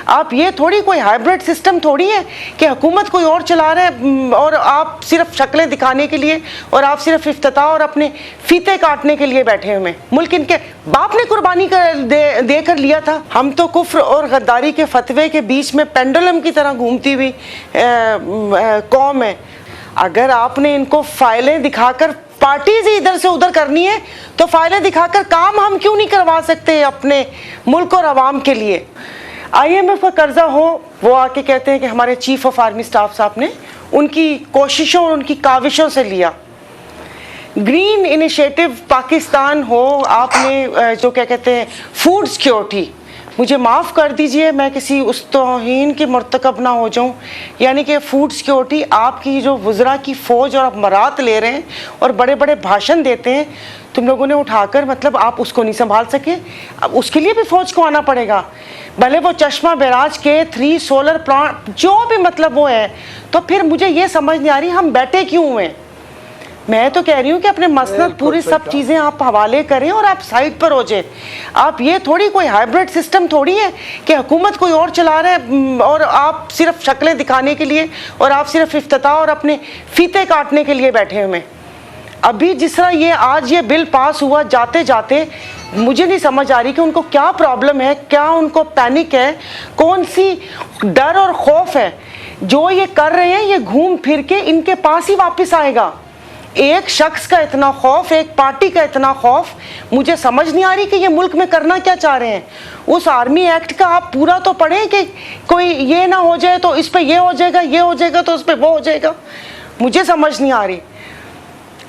آپ یہ تھوڑی کوئی ہائبرڈ سسٹم تھوڑی ہے کہ حکومت کوئی اور چلا رہا ہے اور آپ صرف شکلیں دکھانے کے لیے اور آپ صرف افتتاح اور اپنے فیتے کاٹنے کے لیے بیٹھے ہوئے. ملک ان کے باپ نے قربانی دے کر لیا تھا. ہم تو کفر اور غداری کے فتوے کے بیچ میں پینڈولم کی طرح گھومتی ہوئی قوم ہے. اگر آپ نے ان کو فائلیں دکھا کر پارٹیز ہی ادھر سے ادھر کرنی ہے تو فائلیں دکھا کر کام ہم کیوں نہیں کروا سکتے اپنے ملک اور عوام کے لیے. IMF کا قرضہ ہو, وہ آ کے کہتے ہیں کہ ہمارے چیف آف آرمی سٹاف صاحب نے ان کی کوششوں اور ان کی کاوشوں سے لیا. گرین انیشیٹو پاکستان ہو, آپ نے جو کیا کہتے ہیں فوڈ سیکیورٹی, مجھے معاف کر دیجئے میں کسی اس توہین کی مرتکب نہ ہو جاؤں, یعنی کہ فوڈ سیکیورٹی آپ کی جو وزراء کی فوج اور آپ مرات لے رہے ہیں اور بڑے بڑے بھاشن دیتے ہیں, تم لوگوں نے اٹھا کر مطلب آپ اس کو نہیں سنبھال سکے. اب اس کے لیے بھی فوج کو آنا پڑے گا, بھلے وہ چشمہ بیراج کے 3 سولر پلانٹ جو بھی مطلب وہ ہے. تو پھر مجھے یہ سمجھ نہیں آ رہی ہم بیٹھے کیوں ہوئے. میں تو کہہ رہی ہوں کہ اپنے مسند پوری سب چیزیں آپ حوالے کریں اور آپ سائٹ پر ہو جائیں. آپ یہ تھوڑی کوئی ہائبرڈ سسٹم تھوڑی ہے کہ حکومت کوئی اور چلا رہا ہے اور آپ صرف شکلیں دکھانے کے لیے اور آپ صرف افتتاح اور اپنے فیتے کاٹنے کے لیے بیٹھے ہوئے. ابھی جس طرح یہ بل پاس ہوا, جاتے جاتے مجھے نہیں سمجھ آ رہی کہ ان کو کیا پرابلم ہے, کیا ان کو پینک ہے, کون سی ڈر اور خوف ہے. جو یہ کر رہے ہیں یہ گھوم پھر کے ان کے پاس ہی واپس آئے گا. ایک شخص کا اتنا خوف, ایک پارٹی کا اتنا خوف, مجھے سمجھ نہیں آ رہی کہ یہ ملک میں کرنا کیا چاہ رہے ہیں. اس آرمی ایکٹ کا آپ پورا تو پڑھیں کہ کوئی یہ نہ ہو جائے تو اس پہ یہ ہو جائے گا, یہ ہو جائے گا تو اس پہ وہ ہو جائے گا. مجھے سمجھ نہیں آ رہی.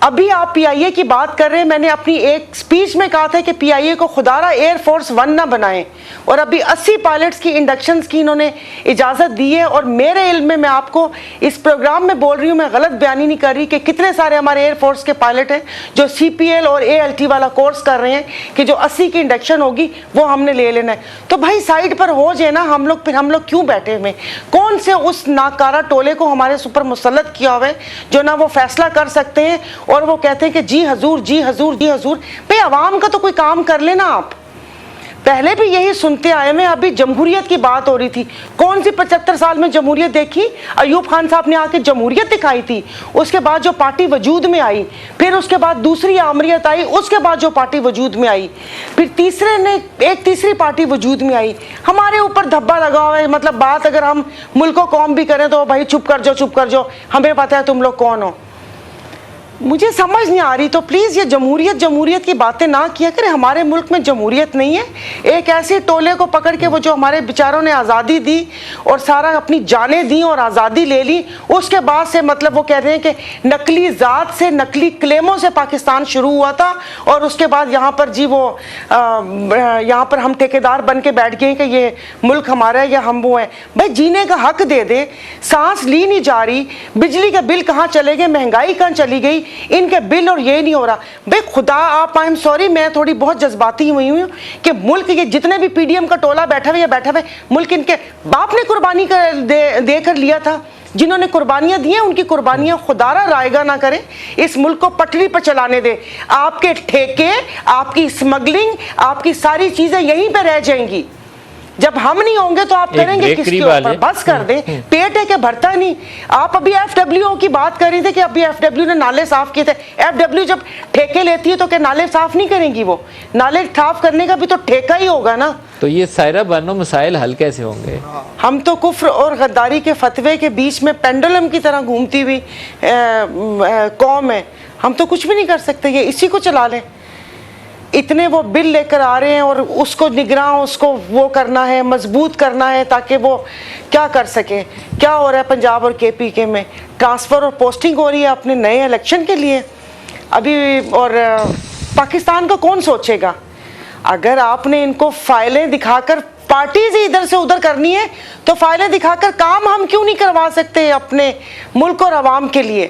ابھی آپ PIA کی بات کر رہے ہیں, میں نے اپنی ایک سپیچ میں کہا تھا کہ PIA کو خدارہ ایئر فورس 1 نہ بنائیں, اور ابھی 80 پائلٹس کی انڈکشنز کی انہوں نے اجازت دی ہے. اور میرے علم میں آپ کو اس پروگرام میں بول رہی ہوں, میں غلط بیانی نہیں کر رہی, کہ کتنے سارے ہمارے ایئر فورس کے پائلٹ ہیں جو CPL اور ALT والا کورس کر رہے ہیں کہ جو 80 کی انڈکشن ہوگی وہ ہم نے لے لینا ہے. تو بھائی سائڈ پر ہو جائے نا. ہم لوگ کیوں بیٹھے ہوئے؟ کون سے اس ناکارہ ٹولے کو ہمارے اوپر مسلط کیا ہوا ہے جو نہ وہ فیصلہ کر سکتے ہیں اور وہ کہتے ہیں کہ جی حضور جی حضور جی حضور. بھئی عوام کا تو کوئی کام کر لینا. آپ پہلے بھی یہی سنتے آئے ہیں. ابھی جمہوریت کی بات ہو رہی تھی, کون سی 75 سال میں جمہوریت دیکھی؟ ایوب خان صاحب نے آ کے جمہوریت دکھائی تھی. اس کے بعد جو پارٹی وجود میں آئی, پھر اس کے بعد دوسری آمریت آئی, اس کے بعد جو پارٹی وجود میں آئی, پھر ایک تیسری پارٹی وجود میں آئی. ہمارے اوپر دھبا لگا ہوا ہے. مطلب بات اگر ہم ملک و قوم بھی کریں تو بھائی چپ کر جاؤ, ہمیں پتہ ہے تم لوگ کون ہو. مجھے سمجھ نہیں آ رہی. تو پلیز یہ جمہوریت کی باتیں نہ کیا کریں. ہمارے ملک میں جمہوریت نہیں ہے. ایک ایسے ٹولے کو پکڑ کے وہ جو ہمارے بیچاروں نے آزادی دی اور سارا اپنی جانیں دی اور آزادی لے لی, اس کے بعد سے مطلب وہ کہہ رہے ہیں کہ نقلی ذات سے, نقلی کلیموں سے پاکستان شروع ہوا تھا, اور اس کے بعد یہاں پر جی وہ یہاں پر ہم ٹھیکیدار بن کے بیٹھ گئے کہ یہ ملک ہمارا ہے یا ہم وہ ہیں. بھائی جینے کا حق دے دے. سانس لی نہیں جا رہی, بجلی کا بل کہاں چلے گئے, مہنگائی کہاں چلی گئی, ان کے بل اور یہ نہیں ہو رہا. بے خدا آپ آئی ایم سوری, میں تھوڑی بہت جذباتی ہوئی ہوں کہ ملک یہ جتنے بھی PDM کا ٹولہ بیٹھا ہوئے ملک ان کے باپ نے قربانی دے کر لیا تھا. جنہوں نے قربانیاں دی ہیں ان کی قربانیاں خدارہ رائگاں نہ کریں. اس ملک کو پٹری پر چلانے دے. آپ کے ٹھیکے, آپ کی اسمگلنگ, آپ کی ساری چیزیں یہیں پہ رہ جائیں گی. جب ہم نہیں ہوں گے تو آپ کریں گے کس کے اوپر؟ بس کر دیں. پیٹ ہے کہ بھرتا نہیں. آپ ابھی FWO کی بات کر رہی تھے کہ ابھی FW نے نالے صاف کیے تھے. FW جب ٹھیکے لیتی ہے تو کہ نالے صاف نہیں کریں گی؟ وہ نالے صاف کرنے کا بھی تو ٹھیکہ ہی ہوگا نا. تو یہ سائرہ بانو مسائل حل کیسے ہوں گے؟ ہم تو کفر اور غداری کے فتوے کے بیچ میں پینڈولم کی طرح گھومتی ہوئی قوم ہے. ہم تو کچھ بھی نہیں کر سکتے. یہ اسی کو چلا لیں. اتنے وہ بل لے کر آ رہے ہیں اور اس کو نگراں, اس کو وہ کرنا ہے, مضبوط کرنا ہے تاکہ وہ کیا کر سکے. کیا ہو رہا ہے پنجاب اور KPK میں؟ ٹرانسفر اور پوسٹنگ ہو رہی ہے اپنے نئے الیکشن کے لیے ابھی. اور پاکستان کو کون سوچے گا؟ اگر آپ نے ان کو فائلیں دکھا کر پارٹیز ہی ادھر سے ادھر کرنی ہے تو فائلیں دکھا کر کام ہم کیوں نہیں کروا سکتے اپنے ملک اور عوام کے لیے؟